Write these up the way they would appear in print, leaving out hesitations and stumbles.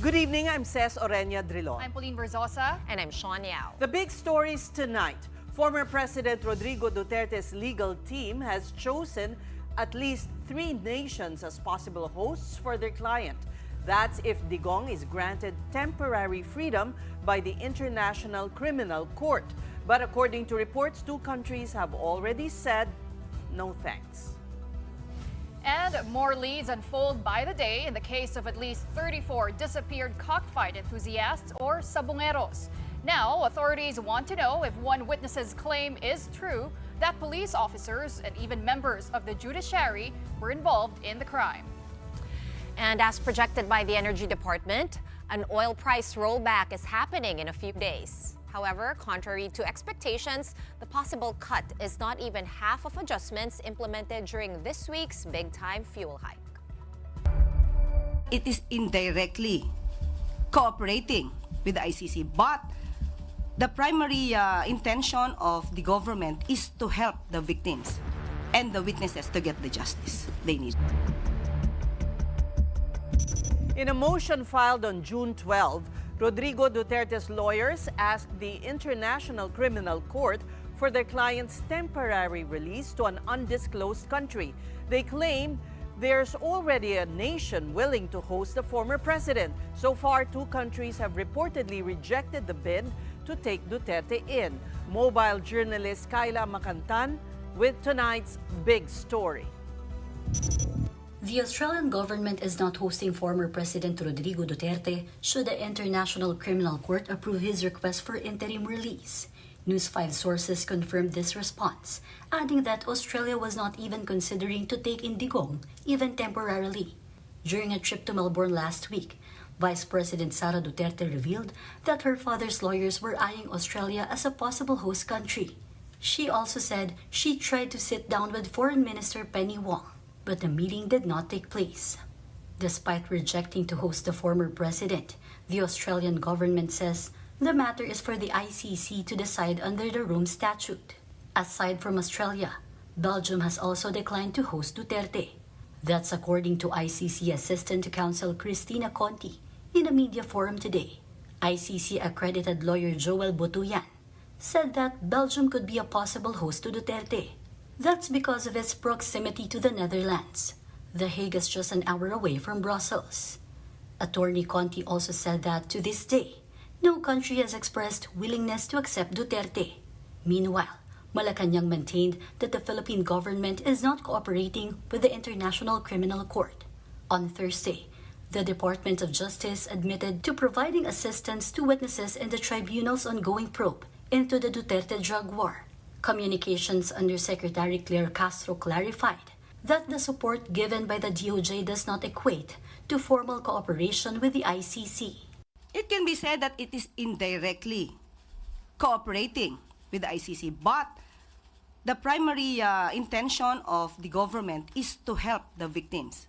Good evening, I'm Ces Orenia Drilon. I'm Pauline Verzosa. And I'm Sean Yao. The big stories tonight. Former President Rodrigo Duterte's legal team has chosen at least 3 nations as possible hosts for their client. That's if Digong is granted temporary freedom by the International Criminal Court. But according to reports, 2 countries have already said no thanks. And more leads unfold by the day in the case of at least 34 disappeared cockfight enthusiasts or sabungeros. Now, authorities want to know if one witness's claim is true that police officers and even members of the judiciary were involved in the crime. And as projected by the Energy Department, an oil price rollback is happening in a few days. However, contrary to expectations, the possible cut is not even half of adjustments implemented during this week's big-time fuel hike. It is indirectly cooperating with the ICC, but the primary intention of the government is to help the victims and the witnesses to get the justice they need. In a motion filed on June 12, Rodrigo Duterte's lawyers asked the International Criminal Court for their client's temporary release to an undisclosed country. They claim there's already a nation willing to host the former president. So far, 2 countries have reportedly rejected the bid to take Duterte in. Mobile journalist Kayla Macantan with tonight's big story. The Australian government is not hosting former President Rodrigo Duterte should the International Criminal Court approve his request for interim release. News 5 sources confirmed this response, adding that Australia was not even considering to take in Digong, even temporarily. During a trip to Melbourne last week, Vice President Sara Duterte revealed that her father's lawyers were eyeing Australia as a possible host country. She also said she tried to sit down with Foreign Minister Penny Wong, but the meeting did not take place. Despite rejecting to host the former president, the Australian government says the matter is for the ICC to decide under the Rome Statute. Aside from Australia, Belgium has also declined to host Duterte. That's according to ICC Assistant Counsel Cristina Conti in a media forum today. ICC accredited lawyer Joel Botuyan said that Belgium could be a possible host to Duterte. That's because of its proximity to the Netherlands. The Hague is just an hour away from Brussels. Attorney Conti also said that to this day, no country has expressed willingness to accept Duterte. Meanwhile, Malacanang maintained that the Philippine government is not cooperating with the International Criminal Court. On Thursday, the Department of Justice admitted to providing assistance to witnesses in the tribunal's ongoing probe into the Duterte drug war. Communications Undersecretary Claire Castro clarified that the support given by the DOJ does not equate to formal cooperation with the ICC. It can be said that it is indirectly cooperating with the ICC, but the primary intention of the government is to help the victims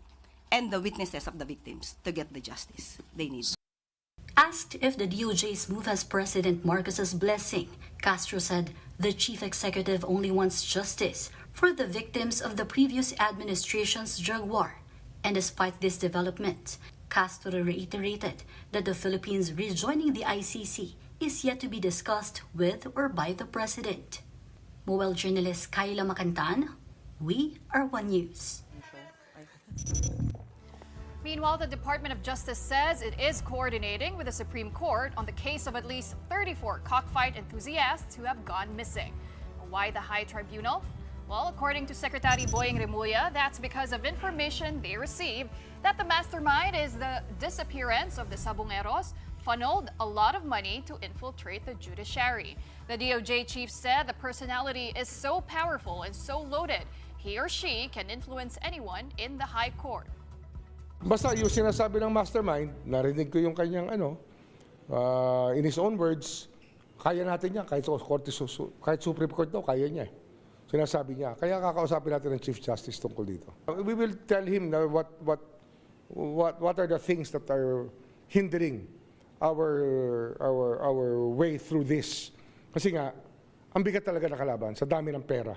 and the witnesses of the victims to get the justice they need. Asked if the DOJ's move has President Marcos's blessing, Castro said the chief executive only wants justice for the victims of the previous administration's drug war. And despite this development, Castro reiterated that the Philippines rejoining the ICC is yet to be discussed with or by the president. Mobile journalist Kayla Macantan, we are One News. Meanwhile, the Department of Justice says it is coordinating with the Supreme Court on the case of at least 34 cockfight enthusiasts who have gone missing. Why the High Tribunal? Well, according to Secretary Boying Remulla, that's because of information they received that the mastermind is the disappearance of the sabungeros funneled a lot of money to infiltrate the judiciary. The DOJ chief said the personality is so powerful and so loaded, he or she can influence anyone in the High Court. Basta yung sinasabi ng mastermind, narinig ko yung kanyang in his own words, kaya natin yan, kahit Supreme Court daw, kaya niya. Sinasabi niya. Kaya kakausapin natin ng Chief Justice tungkol dito. We will tell him na what are the things that are hindering our way through this. Kasi nga, ang bigat talaga na kalaban sa dami ng pera.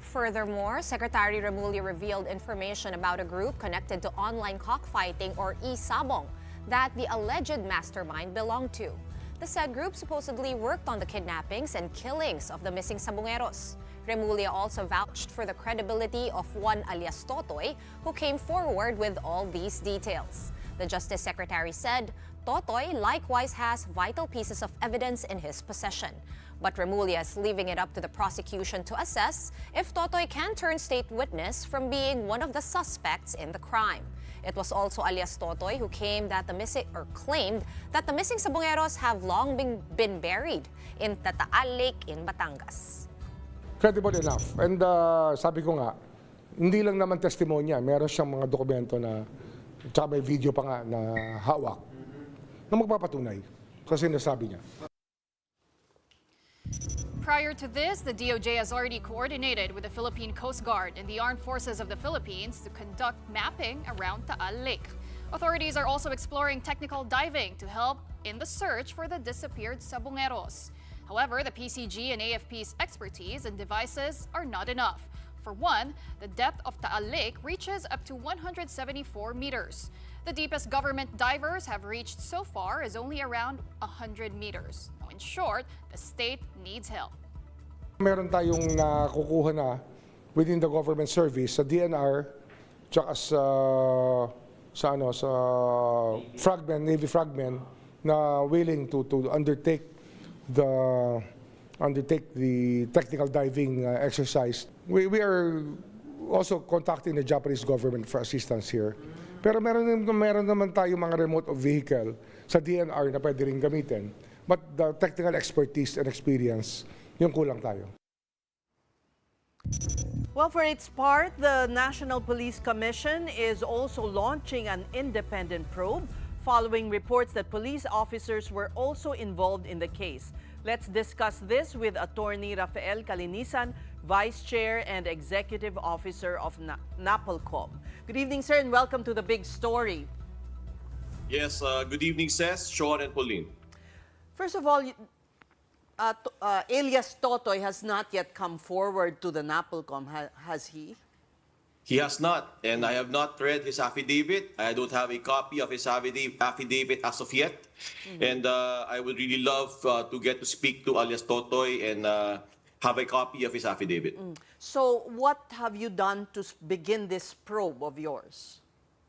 Furthermore, Secretary Remulla revealed information about a group connected to online cockfighting or sabong that the alleged mastermind belonged to. The said group supposedly worked on the kidnappings and killings of the missing sabungeros. Remulla also vouched for the credibility of one alias Totoy, who came forward with all these details. The Justice Secretary said Totoy likewise has vital pieces of evidence in his possession. But Remulla is leaving it up to the prosecution to assess if Totoy can turn state witness from being one of the suspects in the crime. It was also alias Totoy who claimed that the missing sabungeros have long been buried in Taal Lake in Batangas. Credible enough. And sabi ko nga, hindi lang naman testimonya, meron siyang mga dokumento na, tsaka may video pa nga na hawak, na magpapatunay kasi nasabi niya. Prior to this, the DOJ has already coordinated with the Philippine Coast Guard and the Armed Forces of the Philippines to conduct mapping around Taal Lake. Authorities are also exploring technical diving to help in the search for the disappeared sabungeros. However, the PCG and AFP's expertise and devices are not enough. For one, the depth of Taal Lake reaches up to 174 meters. The deepest government divers have reached so far is only around 100 meters. In short, the state needs help. Meron tayong nakukuha na within the government service sa DNR tsaka sa fragment, Navy fragment na willing to undertake the technical diving exercise. We are also contacting the Japanese government for assistance here. Pero meron naman tayong mga remote vehicle sa DNR na pwede rin gamitin. But the technical expertise and experience, yung kulang tayo. Well, for its part, the National Police Commission is also launching an independent probe following reports that police officers were also involved in the case. Let's discuss this with Attorney Rafael Calinisan, Vice Chair and Executive Officer of Napolcom. Good evening, sir, and welcome to The Big Story. Yes, good evening, Cez, Sean, and Pauline. First of all, alias Totoy has not yet come forward to the Napolcom, has he? He has not, and I have not read his affidavit. I don't have a copy of his affidavit as of yet. And I would really love to get to speak to alias Totoy and have a copy of his affidavit. So what have you done to begin this probe of yours?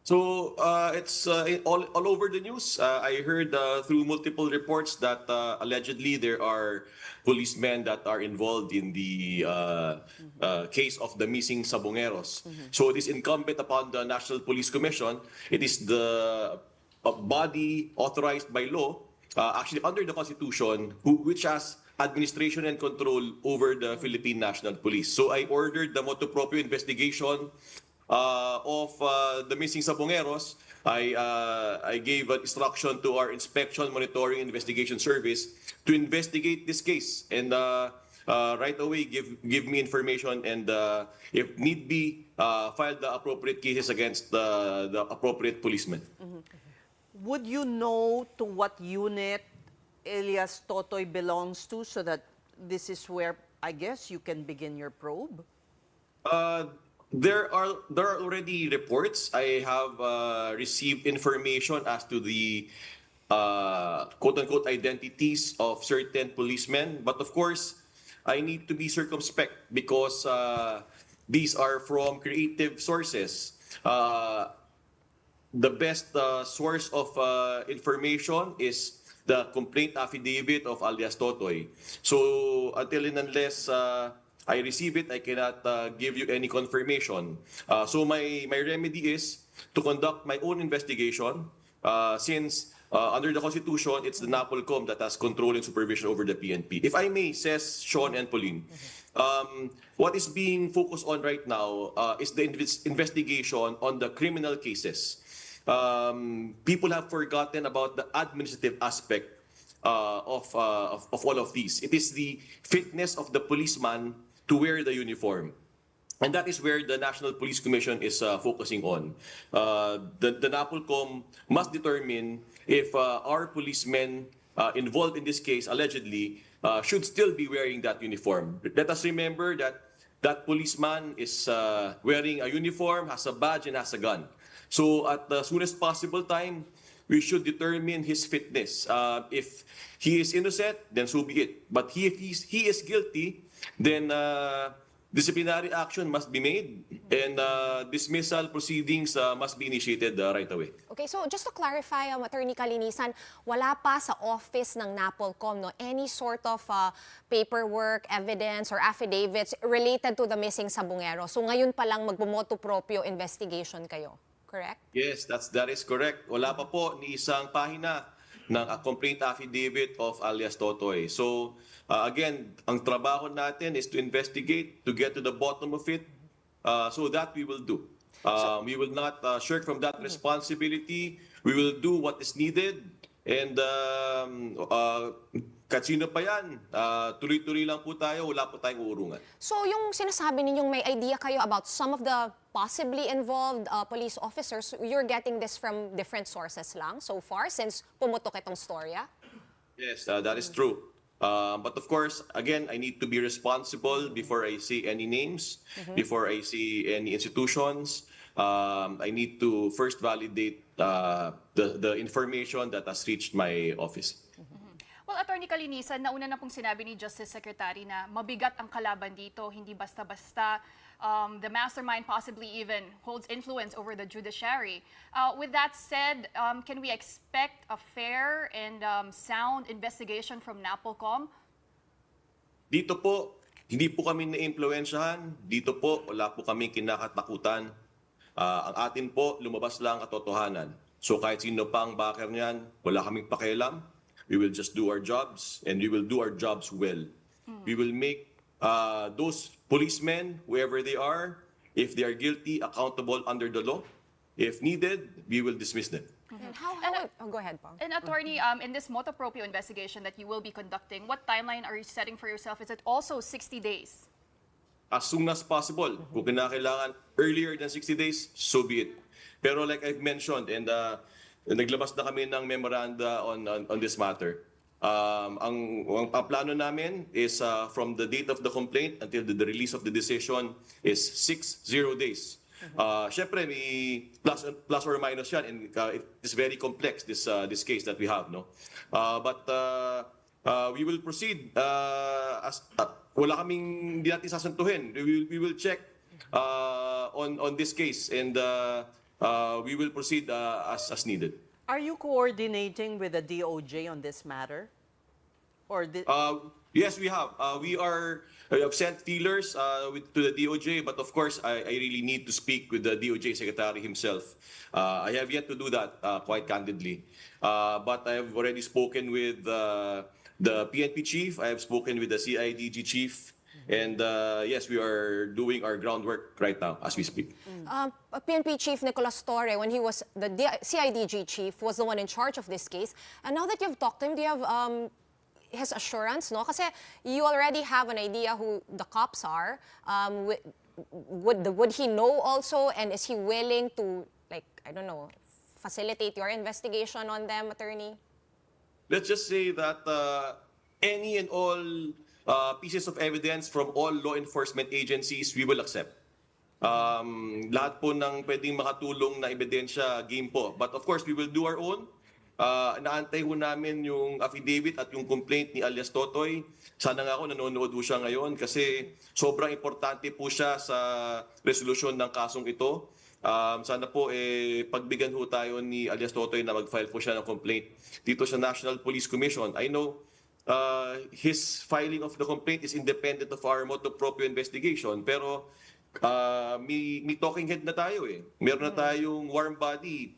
So it's all over the news. I heard through multiple reports that allegedly there are policemen that are involved in the case of the missing sabungeros. So it is incumbent upon the National Police Commission. It is the body authorized by law, actually under the Constitution, which has administration and control over the Philippine National Police. So I ordered the motu proprio investigation of the missing sabungeros. I gave an instruction to our Inspection, Monitoring, Investigation Service to investigate this case and right away give me information and if need be, file the appropriate cases against the appropriate policemen. Would you know to what unit alias Totoy belongs to so that this is where, I guess, you can begin your probe? There are already reports. I have received information as to the quote-unquote identities of certain policemen. But of course, I need to be circumspect because these are from creative sources. The best source of information is the complaint affidavit of alias Totoy. So until and unless I receive it, I cannot give you any confirmation. So my remedy is to conduct my own investigation since under the Constitution, it's the Napolcom that has control and supervision over the PNP. If I may, says Sean and Pauline, what is being focused on right now is the investigation on the criminal cases. People have forgotten about the administrative aspect of all of these. It is the fitness of the policeman to wear the uniform. And that is where the National Police Commission is focusing on. The Napolcom must determine if our policemen involved in this case, allegedly, should still be wearing that uniform. Let us remember that that policeman is wearing a uniform, has a badge, and has a gun. So at the soonest possible time, we should determine his fitness. If he is innocent, then so be it. But if he is guilty, then disciplinary action must be made, and dismissal proceedings must be initiated right away. Okay, so just to clarify, Attorney Kalinisan, wala pa sa office ng Napolcom any sort of paperwork, evidence, or affidavits related to the missing sabungero. So ngayon pa lang magbumoto proprio investigation kayo, correct? Yes, that is correct. Wala pa po ni isang pahina ng complaint affidavit of alias Totoy. So again, ang trabaho natin is to investigate, to get to the bottom of it. So that we will do. We will not shirk from that responsibility. We will do what is needed. And kahit sino pa yan, tuloy-tuloy lang po tayo, wala po tayong uurungan. So yung sinasabi ninyong may idea kayo about some of the possibly involved police officers, you're getting this from different sources lang so far since pumutok itong storya? Yes, that is true. But of course, again, I need to be responsible before I say any names, before I say any institutions. I need to first validate the information that has reached my office. Well, Attorney Kalinisan, nauna na pong sinabi ni Justice Secretary na mabigat ang kalaban dito, hindi basta-basta. The mastermind possibly even holds influence over the judiciary. With that said, can we expect a fair and sound investigation from Napolcom? Dito po, hindi po kami na-impluensyahan. Dito po, wala po kami kinakatakutan. Ang atin po, lumabas lang katotohanan. So kahit sino pang backer niyan, wala kaming pakialam. We will just do our jobs, and we will do our jobs well. We will make those policemen, whoever they are, if they are guilty, accountable under the law. If needed, we will dismiss them. And go ahead, Pong. And Attorney, in this motu proprio investigation that you will be conducting, what timeline are you setting for yourself? Is it also 60 days? As soon as possible. Kung kinakailangan earlier than 60 days, so be it. Pero like I've mentioned, and naglabas na kami ng memoranda on this matter. Ang plano namin is from the date of the complaint until the release of the decision is 60 days. Syempre, may plus or minus yan, and it is very complex, this case that we have. No? But we will proceed as wala kaming hindi natin sasantuhin. We will check on this case, and we will proceed as needed. Are you coordinating with the DOJ on this matter? Or yes, we have. We have sent feelers to the DOJ, but of course, I really need to speak with the DOJ Secretary himself. I have yet to do that quite candidly. But I have already spoken with the PNP chief. I have spoken with the CIDG chief. And yes, we are doing our groundwork right now as we speak. PNP Chief Nicolas Torre, when he was the CIDG chief, was the one in charge of this case. And now that you've talked to him, do you have his assurance? No? Kasi you already have an idea who the cops are. Would he know also? And is he willing to, like, I don't know, facilitate your investigation on them, Attorney? Let's just say that any and all pieces of evidence from all law enforcement agencies, we will accept. Lahat po ng pwedeng makatulong na ebidensya, game po. But of course, we will do our own. Naantay ho namin yung affidavit at yung complaint ni alias Totoy. Sana nga ako nanonood ho siya ngayon kasi sobrang importante po siya sa resolusyon ng kasong ito. Sana po pagbigyan ho tayo ni alias Totoy na mag-file po siya ng complaint dito sa National Police Commission. I know his filing of the complaint is independent of our motu proprio investigation. Pero may talking head na tayo eh. Meron na tayong warm body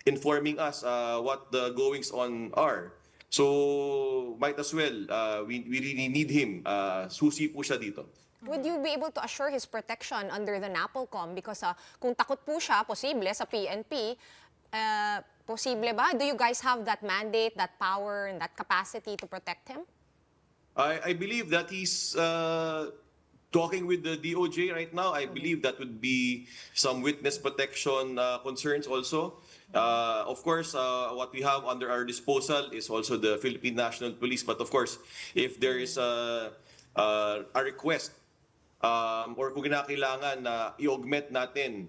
informing us what the goings on are. So might as well, we really need him. Susi po siya dito. Would you be able to assure his protection under the Napolcom? Because kung takot po siya, posible sa PNP, posible ba? Do you guys have that mandate, that power, and that capacity to protect him? I believe that he's talking with the DOJ right now. I believe that would be some witness protection concerns also. Of course, what we have under our disposal is also the Philippine National Police. But of course, if there is a request or kung kinakailangan na i-augment natin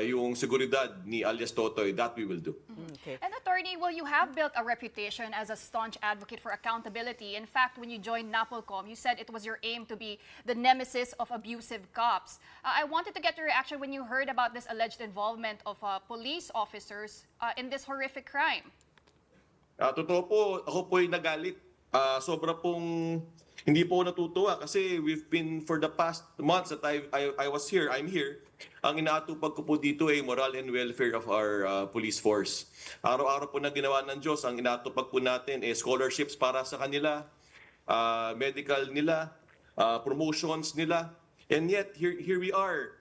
yung seguridad ni alias Totoy, that we will do. Okay. And attorney, well, you have built a reputation as a staunch advocate for accountability. In fact, when you joined Napolcom, you said it was your aim to be the nemesis of abusive cops. I wanted to get your reaction when you heard about this alleged involvement of police officers in this horrific crime. Totoo po, ako po'y nagalit. Sobra pong hindi po natutuwa kasi we've been for the past months that I was here, I'm here. Ang inaatupag ko po dito ay moral and welfare of our police force. Araw-araw po na ginawa ng Diyos, ang inaatupag po natin ay scholarships para sa kanila, medical nila, promotions nila. And yet, here we are.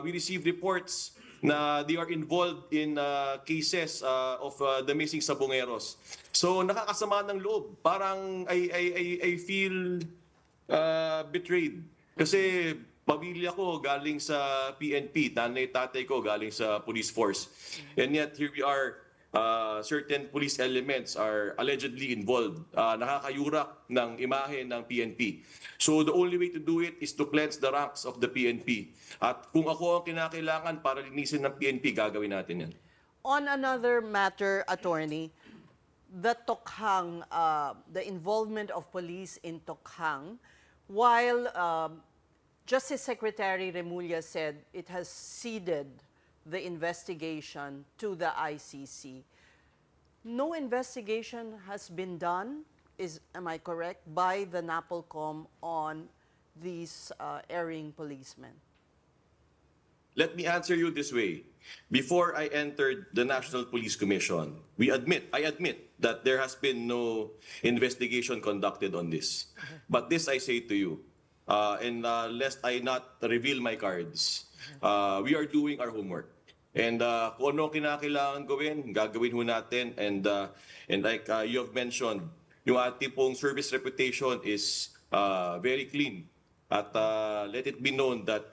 We receive reports na they are involved in cases of the missing sabungeros. So nakakasama ng loob. Parang I feel betrayed. Kasi pamilya ko galing sa PNP, tatay ko galing sa police force. And yet here we are, certain police elements are allegedly involved. Nakakayurak ng imahe ng PNP. So the only way to do it is to cleanse the ranks of the PNP. At kung ako ang kinakailangan para linisin ng PNP, gagawin natin yan. On another matter, attorney, the Tokhang, the involvement of police in Tokhang, while Justice Secretary Remulla said it has ceded the investigation to the ICC. No investigation has been done, am I correct, by the Napolcom on these erring policemen? Let me answer you this way. Before I entered the National Police Commission, I admit that there has been no investigation conducted on this. But this I say to you, and lest I not reveal my cards, we are doing our homework. And kung ano kinakailangan gagawin ho natin. And like you have mentioned, yung ating pong service reputation is very clean. At let it be known that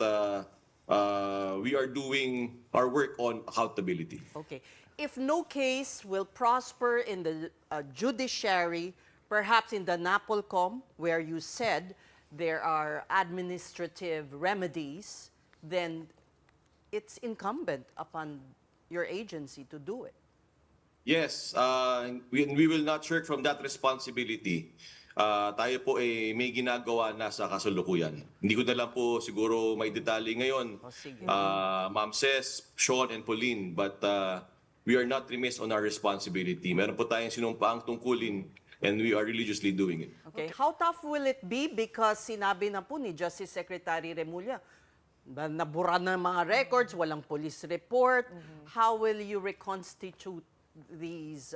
we are doing our work on accountability. Okay. If no case will prosper in the judiciary, perhaps in the Napolcom, where you said there are administrative remedies, then it's incumbent upon your agency to do it. Yes, we will not shirk from that responsibility. Tayo po ay may ginagawa na sa kasalukuyan. Hindi ko na lang po siguro may detalye ngayon, Sige. Ma'am Ses, Sean, and Pauline, but we are not remiss on our responsibility. Meron po tayong sinumpaang tungkulin and we are religiously doing it. Okay. How tough will it be? Because sinabi na po ni Justice Secretary Remulla, nabura na mga records, walang police report. How will you reconstitute these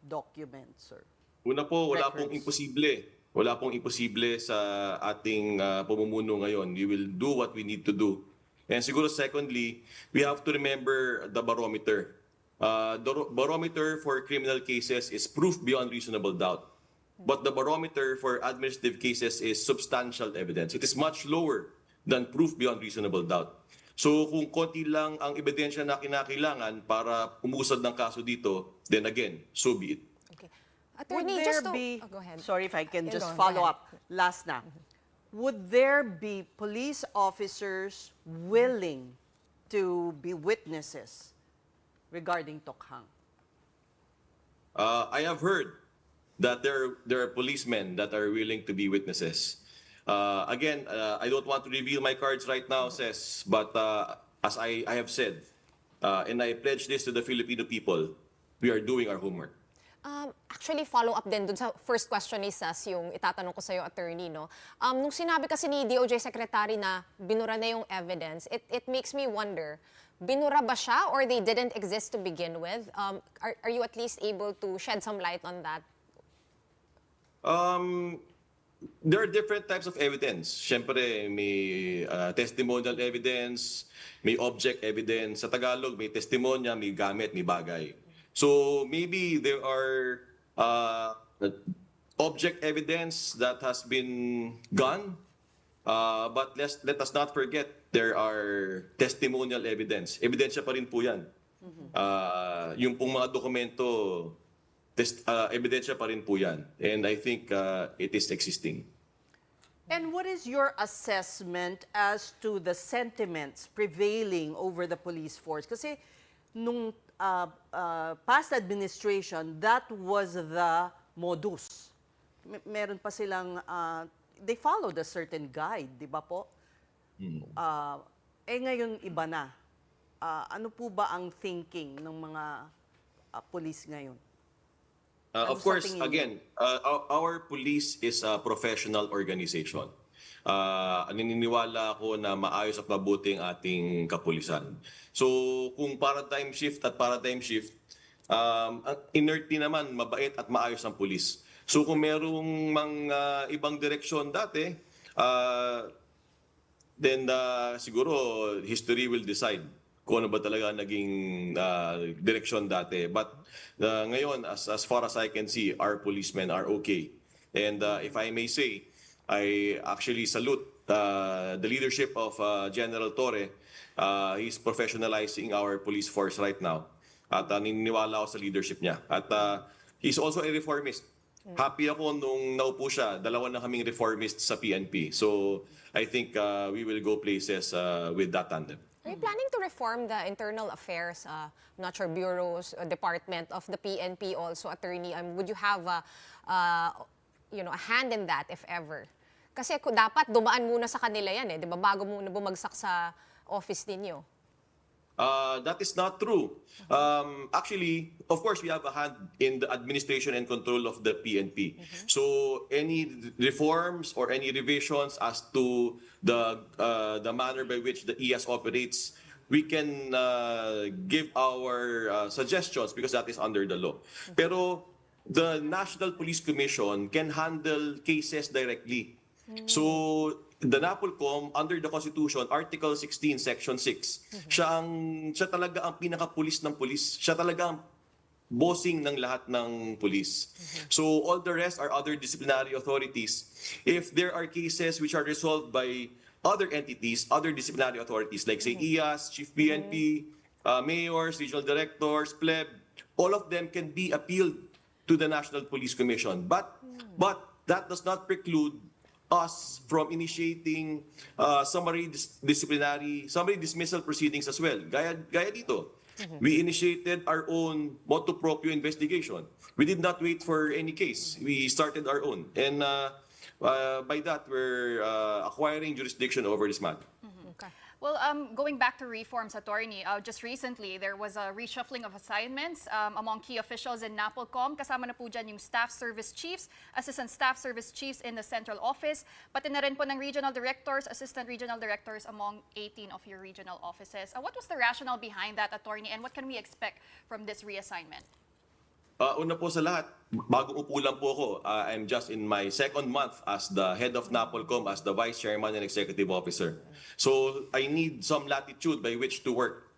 documents, sir? Una po, wala Records. pong imposible. Wala pong imposible sa ating pamumuno ngayon. We will do what we need to do. And siguro secondly, we have to remember the barometer. The barometer for criminal cases is proof beyond reasonable doubt. But the barometer for administrative cases is substantial evidence. It is much lower than proof beyond reasonable doubt. So kung konti lang ang ebidensya na kinakailangan para umusad ng kaso dito, then again, so be it. Okay. Would Attorney, there just to... be, Oh, go ahead. sorry if I can Yeah, just go follow ahead. up, last na. Would there be police officers willing to be witnesses regarding Tokhang? I have heard that there are policemen that are willing to be witnesses. Again, I don't want to reveal my cards right now, Ses, but as I have said, and I pledge this to the Filipino people, we are doing our homework. Actually, follow up din dun sa first question ni Sas, yung itatanong ko sa'yo, attorney, no? Nung sinabi kasi ni DOJ Secretary na binura na yung evidence, it makes me wonder, binura ba siya or they didn't exist to begin with? Are you at least able to shed some light on that? There are different types of evidence. Siyempre, may testimonial evidence, may object evidence. Sa Tagalog, may testimonya, may gamit, may bagay. So maybe there are object evidence that has been gone, but let us not forget there are testimonial evidence. Ebidensya pa rin po yan. Yung pong mga dokumento, ebidensya pa rin po yan. And I think it is existing. And what is your assessment as to the sentiments prevailing over the police force? Kasi nung past administration, that was the modus. Meron pa silang, they followed a certain guide, di ba po? Ngayon iba na. Ano po ba ang thinking ng mga police ngayon? Of course, again, our police is a professional organization. Naniniwala ako na maayos at mabuting ating kapulisan. So, kung paradigm shift, ang inerti naman, mabait at maayos ang pulis. So, kung merong mga ibang direksyon dati, then siguro history will decide kung ano ba talaga naging direksyon dati. But ngayon, as far as I can see, our policemen are okay. And if I may say, I actually salute the leadership of General Torre. He's professionalizing our police force right now. At naniniwala ako sa leadership niya. At he's also a reformist. Happy ako nung naupo siya. Dalawa na kaming reformists sa PNP. So I think we will go places with that tandem. Are you planning to reform the internal affairs, not sure, bureaus, department of the PNP also, attorney? Would you have a hand in that, if ever? Kasi dapat dumaan muna sa kanila yan, di ba? Bago muna bumagsak sa office ninyo. That is not true. Actually, of course, we have a hand in the administration and control of the PNP. So any reforms or any revisions as to the manner by which the ES operates, we can give our suggestions because that is under the law. Pero the National Police Commission can handle cases directly. So the Napolcom, under the Constitution, Article 16, Section 6, siya talaga ang pinaka-pulis ng pulis. Siya talaga ang bossing ng lahat ng pulis. So all the rest are other disciplinary authorities. If there are cases which are resolved by other entities, other disciplinary authorities, like say IAS, Chief PNP, mayors, regional directors, pleb, all of them can be appealed to the National Police Commission. But that does not preclude us from initiating summary dismissal proceedings as well. Gaya dito. We initiated our own motu proprio investigation. We did not wait for any case. We started our own. And by that, we're acquiring jurisdiction over this matter. Well, going back to reforms, attorney, just recently there was a reshuffling of assignments among key officials in Napolcom. Kasama na po dyan yung staff service chiefs, assistant staff service chiefs in the central office, pati na rin po ng regional directors, assistant regional directors among 18 of your regional offices. What was the rationale behind that, attorney, and what can we expect from this reassignment? Una po sa lahat, bagong upo lang po ako. I'm just in my second month as the head of Napolcom, as the vice chairman and executive officer. So I need some latitude by which to work.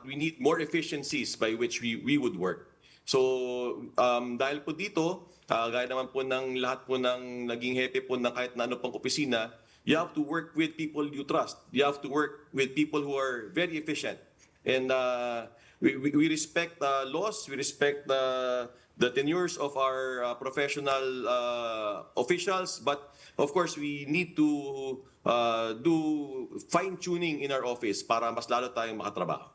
We need more efficiencies by which we would work. So dahil po dito, gaya naman po ng lahat po ng naging hepe po ng kahit na ano pang opisina, you have to work with people you trust. You have to work with people who are very efficient. And we respect laws, we respect the tenures of our professional officials, but of course we need to do fine-tuning in our office para mas lalo tayong makatrabaho.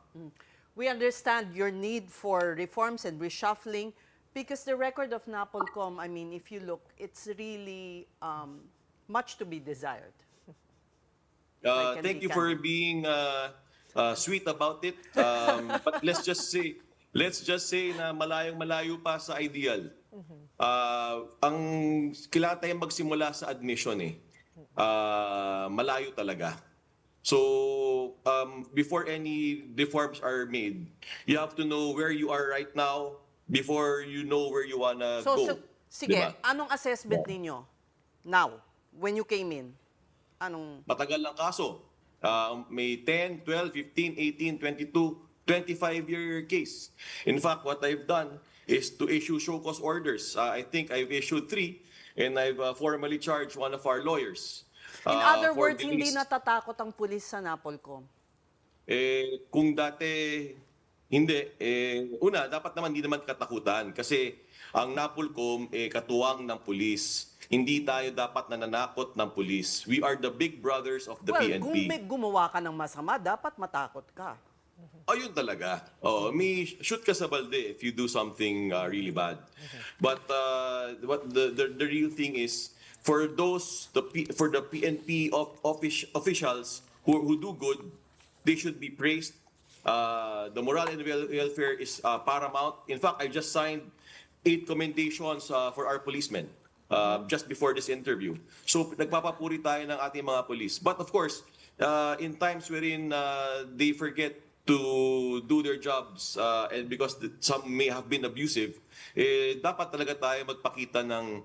We understand your need for reforms and reshuffling because the record of Napolcom, I mean, if you look, it's really much to be desired. Thank you for being sweet about it. But let's just say na malayo pa sa ideal. Ang kailangan tayong magsimula sa admission malayo talaga. So before any reforms are made, you have to know where you are right now before you know where you wanna go. Sige, diba? anong assessment ninyo now, when you came in? Matagal lang kaso. May 10, 12, 15, 18, 22, 25-year case. In fact, what I've done is to issue show cause orders. I think I've issued 3 and I've formally charged one of our lawyers. In other for words, hindi delays. natatakot ang pulis sa Napolcom? Kung dati hindi, una, dapat naman hindi naman katakutan kasi ang Napolcom katuwang ng pulis. Hindi tayo dapat nananakot ng pulis. We are the big brothers of the Well, PNP. kung may gumawa ka ng masama, dapat matakot ka. Oh, yun talaga. Oh, may shoot ka sa balde if you do something really bad. But what the real thing is for for the PNP officials who do good, they should be praised. The morale and welfare is paramount. In fact, I just signed 8 commendations for our policemen just before this interview. So nagpapapuri tayo ng ating mga police. But of course, in times wherein they forget to do their jobs and because some may have been abusive, dapat talaga tayo magpakita ng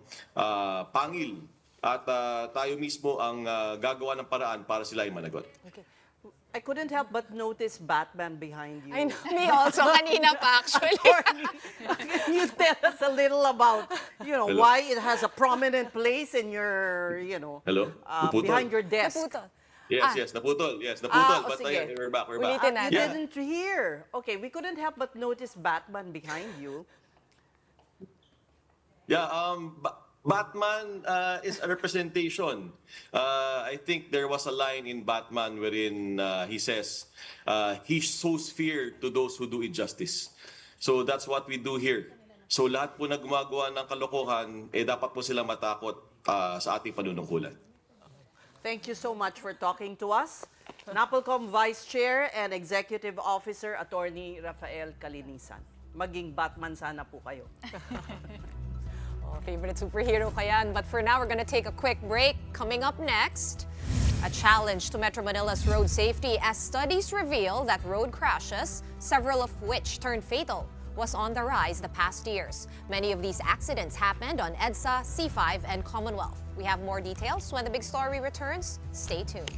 pangil at tayo mismo ang gagawa ng paraan para sila ay managot. Okay. I couldn't help but notice Batman behind you. I know, me also kanina pa actually. Attorney, can you tell us a little about, Hello? why it has a prominent place in your, Hello? Naputol? behind your desk? Naputol. Yes, naputol. Yes, naputol. oh, But sige. we're back, we're back. Ulitin You natin. didn't hear. Okay, we couldn't help but notice Batman behind you. Yeah, Batman is a representation. I think there was a line in Batman wherein he says, he shows fear to those who do injustice. So that's what we do here. So lahat po na gumagawa ng kalokohan, dapat po sila matakot sa ating panunungkulan. Thank you so much for talking to us. Napolcom Vice Chair and Executive Officer, Attorney Rafael Calinisan. Maging Batman sana po kayo. Oh, favorite superhero ka yan. But for now, we're gonna take a quick break. Coming up next, a challenge to Metro Manila's road safety as studies reveal that road crashes, several of which turned fatal, was on the rise the past years. Many of these accidents happened on EDSA, C5, and Commonwealth. We have more details when the big story returns. Stay tuned.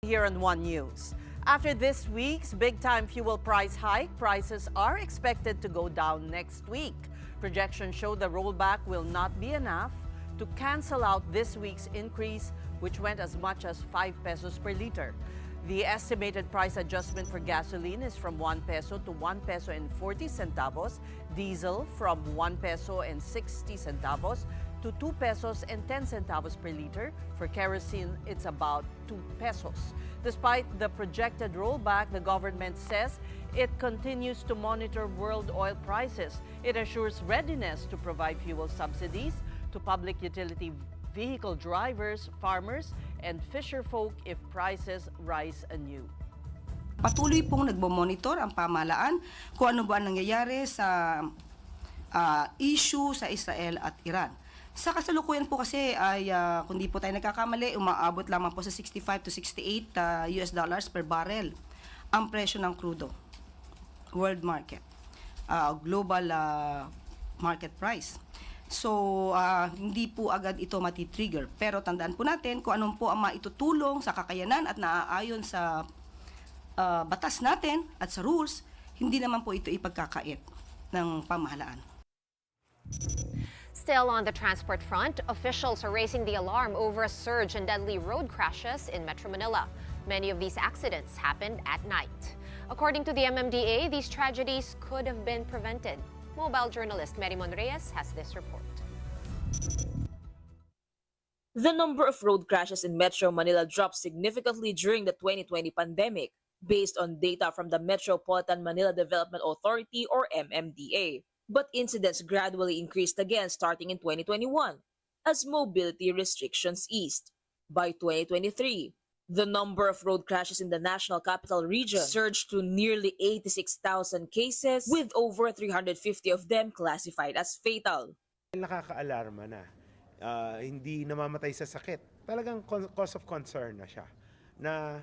Here on One News. After this week's big-time fuel price hike, prices are expected to go down next week. Projections show the rollback will not be enough to cancel out this week's increase, which went as much as 5 pesos per liter. The estimated price adjustment for gasoline is from 1 peso to 1 peso and 40 centavos, diesel from 1 peso and 60 centavos to 2 pesos and 10 centavos per liter. For kerosene, it's about 2 pesos. Despite the projected rollback, the government says it continues to monitor world oil prices. It assures readiness to provide fuel subsidies to public utility vehicle drivers, farmers, and fisherfolk if prices rise anew. Patuloy pong nagmo-monitor ang pamahalaan kung ano ba ang nangyayari sa issue sa Israel at Iran. Sa kasalukuyan po kasi ay kung di po tayo nagkakamali, umaabot lamang po sa 65 to 68 US dollars per barrel ang presyo ng crudo. World market, global market price. So, hindi po agad ito matitrigger. Pero tandaan po natin kung anong po ang maitutulong sa kakayanan at naaayon sa batas natin at sa rules, hindi naman po ito ipagkakait ng pamahalaan. Still on the transport front, officials are raising the alarm over a surge in deadly road crashes in Metro Manila. Many of these accidents happened at night. According to the MMDA, these tragedies could have been prevented. Mobile journalist Merimon Reyes has this report. The number of road crashes in Metro Manila dropped significantly during the 2020 pandemic, based on data from the Metropolitan Manila Development Authority or MMDA. But incidents gradually increased again starting in 2021 as mobility restrictions eased. By 2023, the number of road crashes in the National Capital Region surged to nearly 86,000 cases, with over 350 of them classified as fatal. Nakaka-alarma na. Hindi namamatay sa sakit. Talagang cause of concern na siya. Na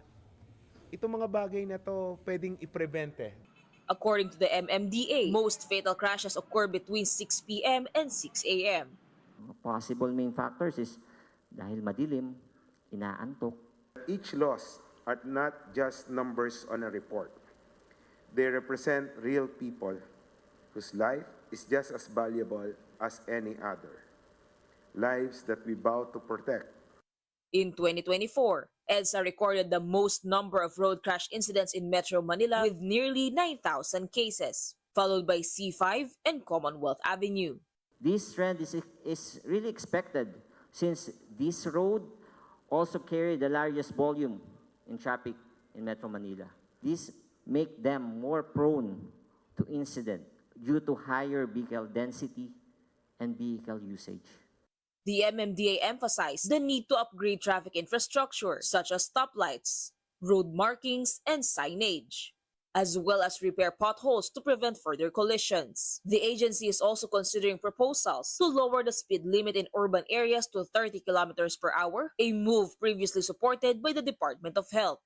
itong mga bagay na to pwedeng i-prevent eh. According to the MMDA, most fatal crashes occur between 6 p.m. and 6 a.m. Possible main factors is dahil madilim, inaantok. Each loss are not just numbers on a report. They represent real people whose life is just as valuable as any other. Lives that we vow to protect. In 2024, EDSA recorded the most number of road crash incidents in Metro Manila with nearly 9,000 cases, followed by C5 and Commonwealth Avenue. This trend is really expected since this road also carry the largest volume in traffic in Metro Manila. This make them more prone to incident due to higher vehicle density and vehicle usage. The MMDA emphasized the need to upgrade traffic infrastructure such as stoplights, road markings, and signage, as well as repair potholes to prevent further collisions. The agency is also considering proposals to lower the speed limit in urban areas to 30 kilometers per hour, a move previously supported by the Department of Health.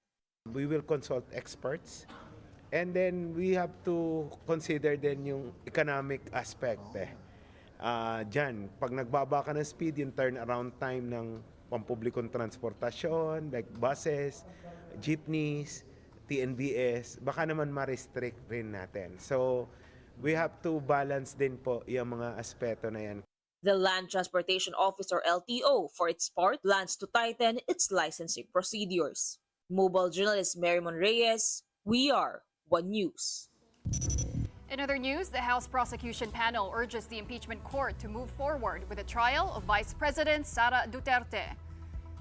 We will consult experts and then we have to consider din yung economic aspect eh. Diyan, pag nagbaba ka ng speed, yung turnaround time ng pampublikong transportasyon, like buses, jeepneys, TNVS, baka naman ma-restrict rin natin. So, we have to balance din po yung mga aspeto na yan. The Land Transportation Office or LTO, for its part, plans to tighten its licensing procedures. Mobile journalist Merimon Reyes, we are One News. In other news, the House Prosecution Panel urges the impeachment court to move forward with the trial of Vice President Sara Duterte.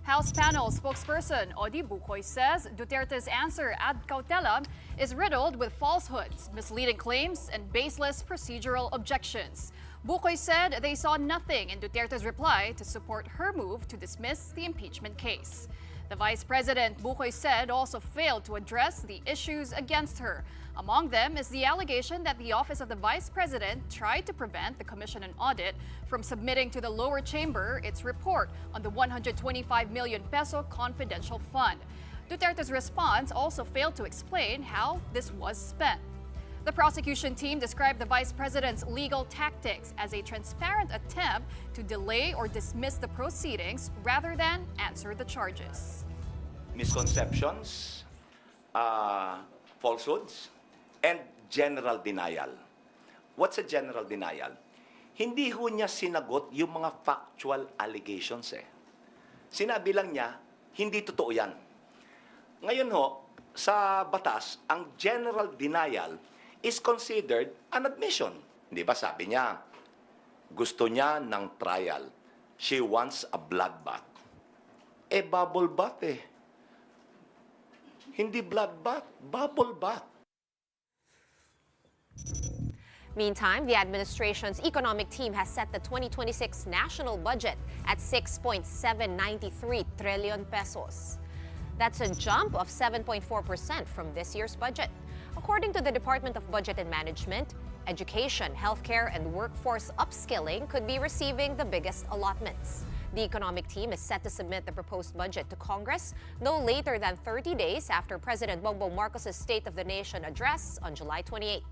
House panel spokesperson Odi Bukoy says Duterte's answer ad cautelam is riddled with falsehoods, misleading claims, and baseless procedural objections. Bukoy said they saw nothing in Duterte's reply to support her move to dismiss the impeachment case. The Vice President, Bukoy said, also failed to address the issues against her. Among them is the allegation that the Office of the Vice President tried to prevent the Commission on Audit from submitting to the lower chamber its report on the 125 million peso confidential fund. Duterte's response also failed to explain how this was spent. The prosecution team described the Vice President's legal tactics as a transparent attempt to delay or dismiss the proceedings rather than answer the charges. misconceptions, falsehoods, and general denial. What's a general denial? Hindi ho niya sinagot yung mga factual allegations eh. Sinabi lang niya, hindi totoo yan. Ngayon ho, sa batas, ang general denial is considered an admission. Di ba sabi niya, gusto niya ng trial. She wants a bloodbath. Bubble bath eh. Hindi bloodbath, bubble bath. Meantime, the administration's economic team has set the 2026 national budget at 6.793 trillion pesos. That's a jump of 7.4% from this year's budget. According to the Department of Budget and Management, education, healthcare, and workforce upskilling could be receiving the biggest allotments. The economic team is set to submit the proposed budget to Congress no later than 30 days after President Bongbong Marcos' State of the Nation address on July 28.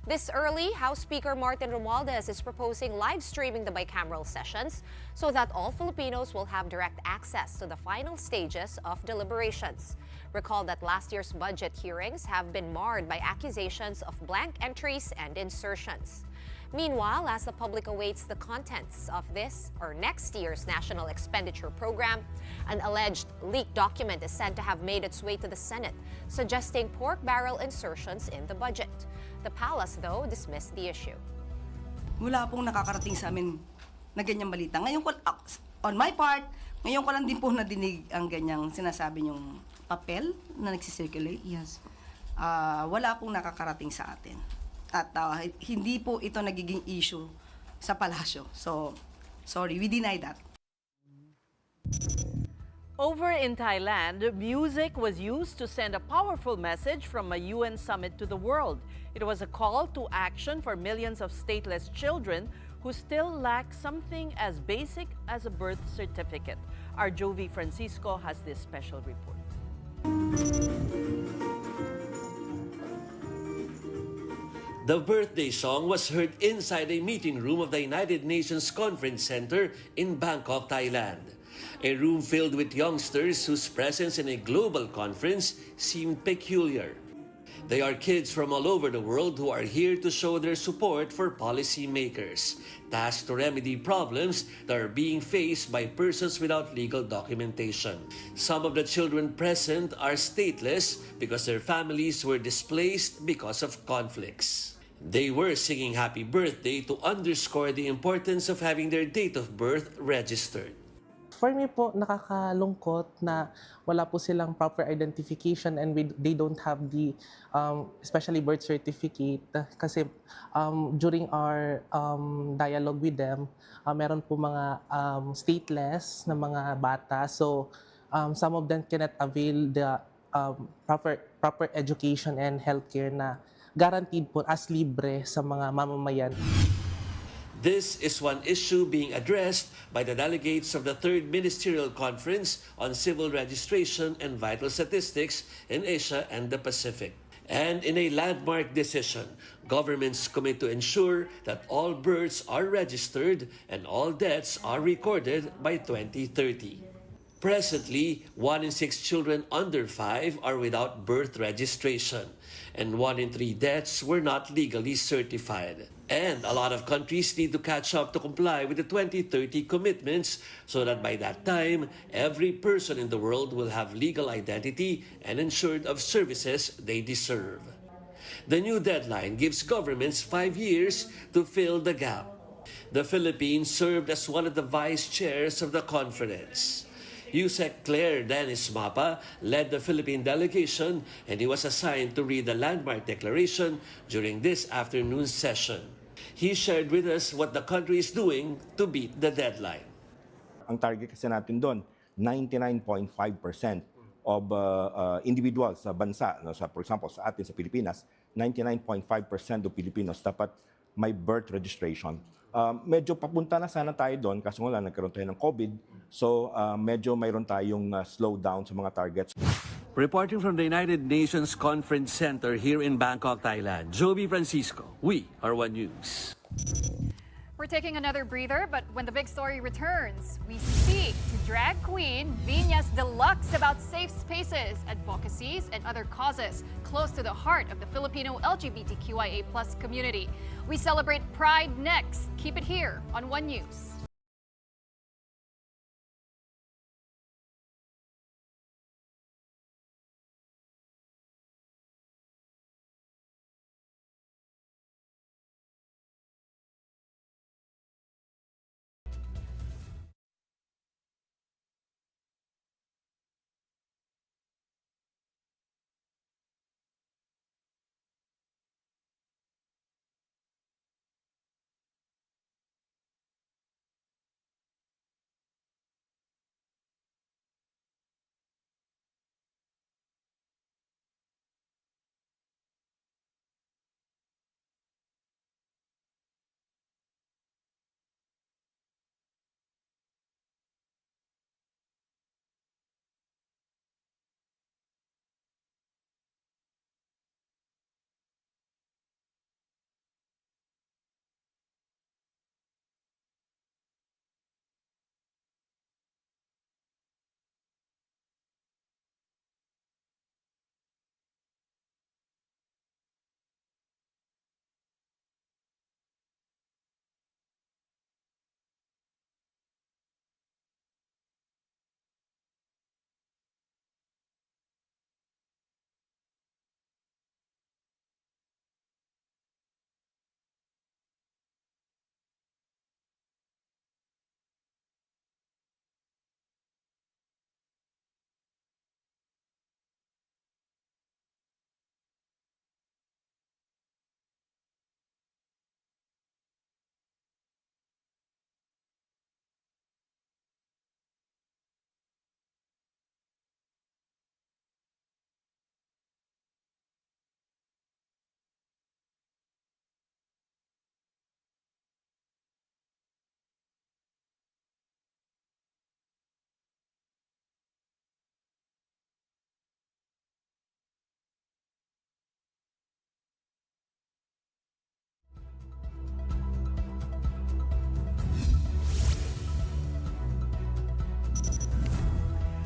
This early, House Speaker Martin Romualdez is proposing live streaming the bicameral sessions so that all Filipinos will have direct access to the final stages of deliberations. Recall that last year's budget hearings have been marred by accusations of blank entries and insertions. Meanwhile, as the public awaits the contents of this or next year's national expenditure program, an alleged leaked document is said to have made its way to the Senate, suggesting pork barrel insertions in the budget. The palace, though, dismissed the issue. Wala pong nakakarating sa amin na ganyang balita. Ngayon ko, on my part, ngayon ko lang din po nadinig ang ganyang sinasabi yung papel na nagsisirculate. Yes. Wala pong nakakarating sa atin. At hindi po ito nagiging issue sa palasyo. So, sorry, we deny that. Over in Thailand, music was used to send a powerful message from a UN summit to the world. It was a call to action for millions of stateless children who still lack something as basic as a birth certificate. Our Jovi Francisco has this special report. The birthday song was heard inside a meeting room of the United Nations Conference Center in Bangkok, Thailand. A room filled with youngsters whose presence in a global conference seemed peculiar. They are kids from all over the world who are here to show their support for policymakers, tasked to remedy problems that are being faced by persons without legal documentation. Some of the children present are stateless because their families were displaced because of conflicts. They were singing happy birthday to underscore the importance of having their date of birth registered. For me po, nakakalungkot na wala po silang proper identification and they don't have the, especially birth certificate. Kasi during our dialogue with them, meron po mga stateless na mga bata. So some of them cannot avail the proper education and healthcare na guaranteed po as libre sa mga mamamayan. This is one issue being addressed by the delegates of the Third Ministerial Conference on Civil Registration and Vital Statistics in Asia and the Pacific. And in a landmark decision, governments commit to ensure that all births are registered and all deaths are recorded by 2030. Presently, 1 in 6 children under 5 are without birth registration, and 1 in 3 deaths were not legally certified. And a lot of countries need to catch up to comply with the 2030 commitments so that by that time, every person in the world will have legal identity and ensured of services they deserve. The new deadline gives governments 5 years to fill the gap. The Philippines served as one of the vice chairs of the conference. Yusek Claire Dennis Mapa led the Philippine delegation, and he was assigned to read the landmark declaration during this afternoon session. He shared with us what the country is doing to beat the deadline. Ang target kasi natin doon, 99.5% of individuals sa bansa, for example, sa atin sa Pilipinas, 99.5% of Filipinos dapat may birth registration. Medyo papunta na sana tayo doon kasi wala, nagkaroon tayo ng COVID. So medyo mayroon tayong slowdown sa mga targets. Reporting from the United Nations Conference Center here in Bangkok, Thailand, Jovi Francisco, we are One News. We're taking another breather, but when the big story returns, we speak to Drag Queen Viñas Deluxe about safe spaces, advocacies, and other causes close to the heart of the Filipino LGBTQIA+ community. We celebrate Pride next. Keep it here on One News.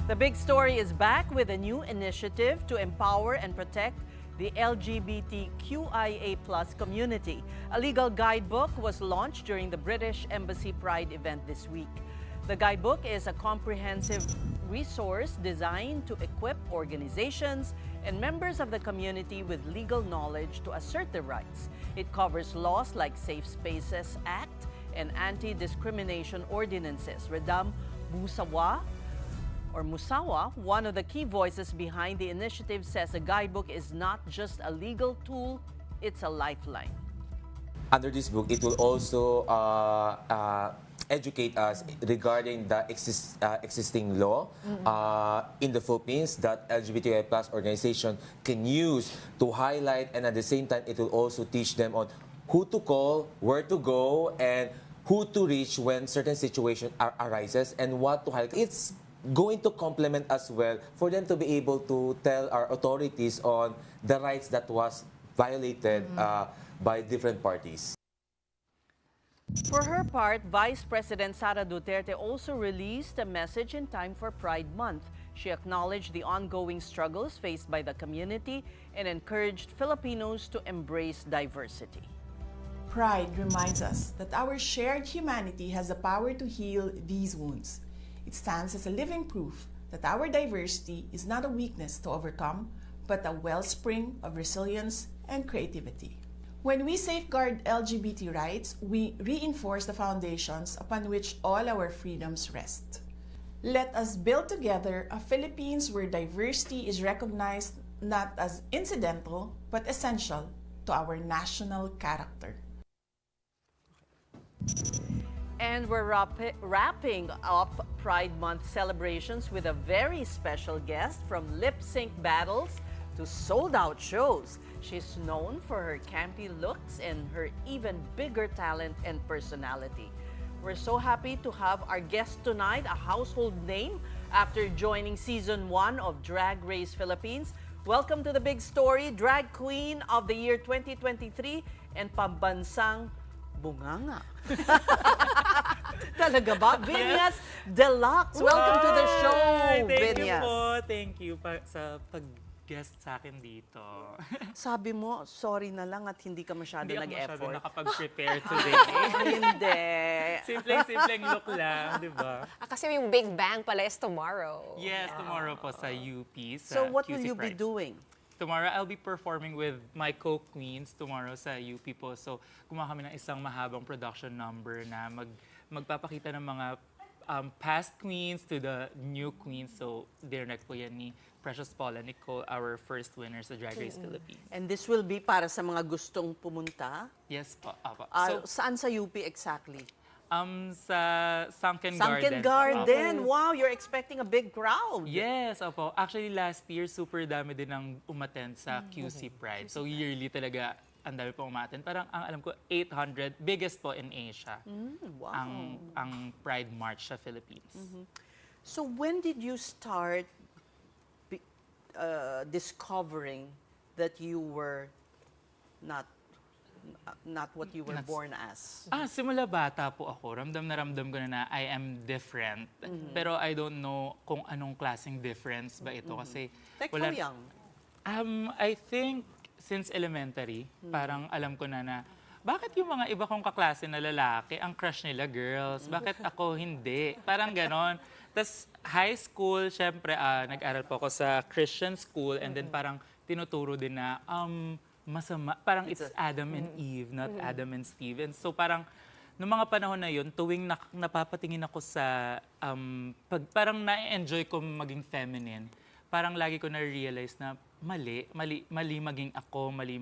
The big story is back with a new initiative to empower and protect the LGBTQIA+ community. A legal guidebook was launched during the British Embassy Pride event this week. The guidebook is a comprehensive resource designed to equip organizations and members of the community with legal knowledge to assert their rights. It covers laws like Safe Spaces Act and anti-discrimination ordinances. Redam Musawa, one of the key voices behind the initiative, says the guidebook is not just a legal tool, it's a lifeline. Under this book, it will also educate us regarding the existing law in the Philippines that LGBTQIA+ organization can use to highlight, and at the same time, it will also teach them on who to call, where to go, and who to reach when certain situation arises and what to highlight. It's going to complement as well for them to be able to tell our authorities on the rights that was violated by different parties. For her part, Vice President Sara Duterte also released a message in time for Pride Month. She acknowledged the ongoing struggles faced by the community and encouraged Filipinos to embrace diversity. Pride reminds us that our shared humanity has the power to heal these wounds. It stands as a living proof that our diversity is not a weakness to overcome, but a wellspring of resilience and creativity. When we safeguard LGBT rights, we reinforce the foundations upon which all our freedoms rest. Let us build together a Philippines where diversity is recognized not as incidental, but essential to our national character. And we're wrapping up Pride Month celebrations with a very special guest. From lip sync battles to sold-out shows, she's known for her campy looks and her even bigger talent and personality. We're so happy to have our guest tonight, a household name after joining Season 1 of Drag Race Philippines. Welcome to the big story, Drag Queen of the Year 2023 and Pambansang Bunganga. Talaga ba? Vinyas Deluxe. Welcome to the show, Thank Vinyas. you po. Thank you sa pag-guest sa akin dito. Sabi mo, sorry na lang at hindi ka masyado Hindi ako masyado nag-effort. nakapag-prepare today. Hindi. Simpleng look lang, di ba? Kasi yung Big Bang pala is tomorrow. Yes, tomorrow po sa UP. So what will QC you be Pride. doing? Tomorrow, I'll be performing with my co-queens tomorrow sa UP po. So, gumawa kami ng isang mahabang production number na magpapakita ng mga past queens to the new queens. So, dinner po yan ni Precious Paula Nicole, our first winner sa Drag Race Philippines. And this will be para sa mga gustong pumunta? Yes po. Saan sa UP exactly? Sa Sunken Garden. Wow, you're expecting a big crowd. Yes, opo. Actually, last year, super dami din ang umattend sa QC Pride. So, yearly talaga, ang dami po umattend. Parang, ang alam ko, 800, biggest po in Asia. Wow. Ang Pride March sa Philippines. So, when did you start discovering that you were not what you were born as? Simula bata po ako. Ramdam ko na I am different. Pero I don't know kung anong klaseng difference ba ito. Kasi Like how young? I think since elementary, parang alam ko na bakit yung mga iba kong kaklase na lalaki, ang crush nila girls? Bakit ako hindi? Parang ganon. Tapos high school, syempre, nag-aral po ako sa Christian school and then parang tinuturo din na masama. Parang it's Adam and Eve, not Adam and Steve. And so parang, noong mga panahon na yun, tuwing napapatingin ako sa, parang na-enjoy ko maging feminine, parang lagi ko na-realize na mali maging ako, mali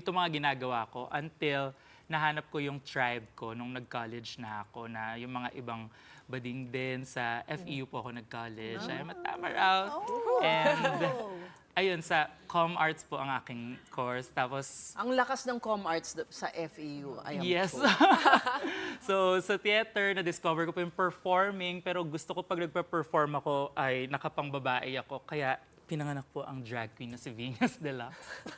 itong mga ginagawa ko until nahanap ko yung tribe ko nung nag-college na ako, na yung mga ibang bading din sa FEU po ako nag-college. I'm a Tamar out. And ayun, sa Com Arts po ang aking course. Tapos ang lakas ng Com Arts sa FEU. Yes. So, sa theater, na-discover ko po yung performing, pero gusto ko pag nagpa-perform ako ay nakapangbabae ako. Kaya pinanganak po ang drag queen na si Vinyas Deluxe.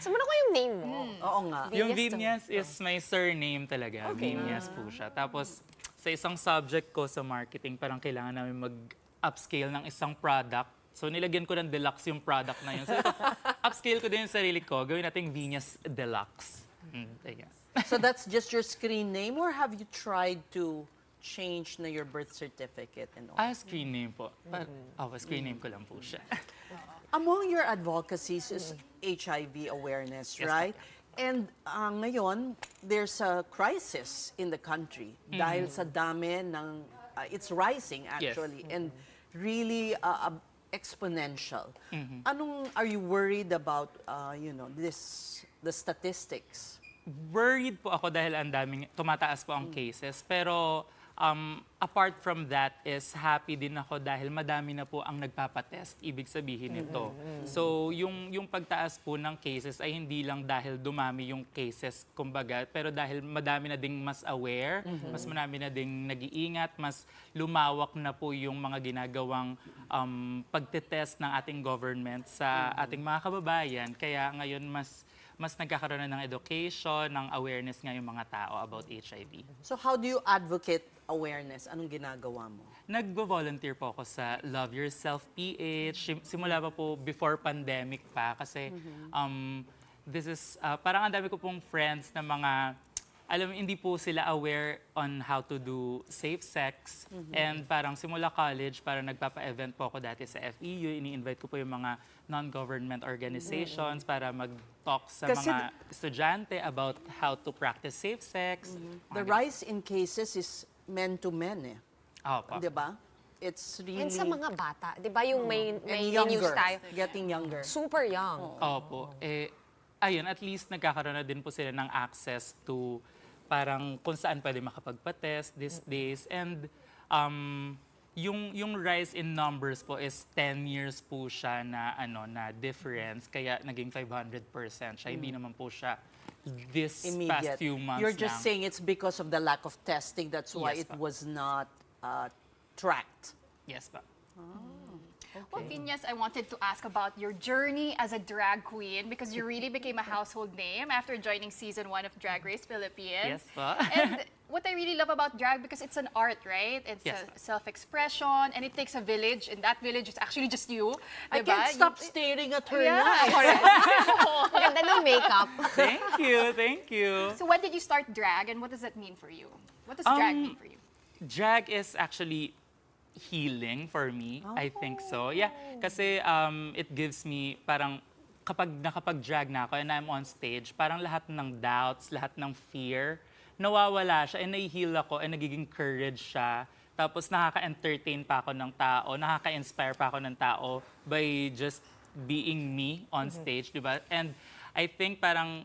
Sumuna ko yung name mo. Oo nga. Yung Vinyas is my surname talaga. Vinyas po siya. Tapos, sa isang subject ko sa marketing, parang kailangan namin mag-upscale ng isang product. So, nilagyan ko ng deluxe yung product na yun. So, upscale ko din yung sarili ko. Gawin natin Vinyas Deluxe. I guess. So, that's just your screen name or have you tried to change na your birth certificate and all? Screen name po. Screen name ko lang po siya. Among your advocacies is HIV awareness, Yes, right? And ngayon, there's a crisis in the country dahil sa dami ng, it's rising actually, and really exponential. Are you worried about, the statistics? Worried po ako dahil ang daming, tumataas po ang cases. Pero apart from that is happy din ako dahil madami na po ang nagpapatest, ibig sabihin nito. So yung pagtaas po ng cases ay hindi lang dahil dumami yung cases, kumbaga, pero dahil madami na ding mas aware, mas marami na ding nag-iingat, mas lumawak na po yung mga ginagawang pagtetest ng ating government sa ating mga kababayan. Kaya ngayon mas nagkakaroon na ng education, ng awareness nga yung mga tao about HIV. So how do you advocate awareness? Anong ginagawa mo? Nagvo-volunteer po ako sa Love Yourself PH. Simula pa po before pandemic pa kasi this is, parang ang dami ko pong friends na mga, hindi po sila aware on how to do safe sex. And parang simula college, parang nagpapa-event po ako dati sa FEU. Ini-invite ko po yung mga non-government organizations para mag-talk sa mga estudyante about how to practice safe sex. The rise in cases is men to men Opo. Diba? It's really... And sa mga bata, di ba yung may younger, news tayo? getting younger. Super young. Opo. Ayun, at least nagkakaroon na din po sila ng access to parang kung saan pwede makapagpa-test these days. And yung rise in numbers po is 10 years po siya na difference, kaya naging 500% siya. Hindi naman po siya this past few months. You're just saying it's because of the lack of testing, that's why Yes, it was not tracked. Yes, pa. Well, Vinyas, I wanted to ask about your journey as a drag queen because you really became a household name after joining season 1 of Drag Race Philippines. Yes, pa. And what I really love about drag, because it's an art, right? It's Yes. a self-expression, and it takes a village, and that village is actually just you. I diba? can't stop staring at her Yeah, now. correct. Ganda ng makeup. Thank you, thank you. So when did you start drag, and what does that mean for you? What does drag mean for you? Drag is actually healing for me. I think so. Yeah, kasi it gives me parang kapag nakapag-drag na ako and I'm on stage, parang lahat ng doubts, lahat ng fear, nawawala siya and nai-heal ako and nagiging courage siya. Tapos nakaka-entertain pa ako ng tao, nakaka-inspire pa ako ng tao by just being me on stage, di ba? And I think parang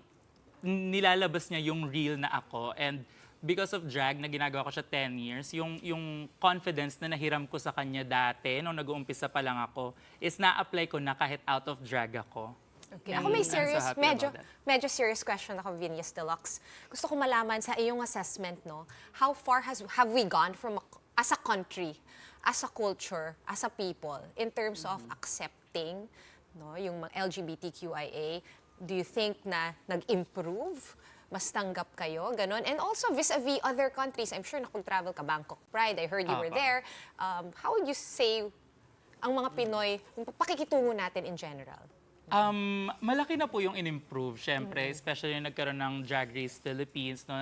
nilalabas niya yung real na ako. And because of drag, na ginagawa ko siya 10 years, yung confidence na nahiram ko sa kanya dati, nung nag-uumpisa pa lang ako, is na-apply ko na kahit out of drag ako. Okay. Ako may I'm so serious, happy about that. medyo serious question ako, Venus Deluxe. Gusto ko malaman sa iyong assessment, no? How far have we gone from as a country, as a culture, as a people, in terms of accepting, no, yung mga LGBTQIA? Do you think na nag-improve? Mas tanggap kayo, ganon. And also vis-a-vis other countries, I'm sure nakapag-travel ka, Bangkok Pride, I heard you were there. How would you say ang mga Pinoy, yung pakikitungo natin in general? Malaki na po yung in-improve, syempre, especially yung nagkaroon ng Drag Race Philippines. No?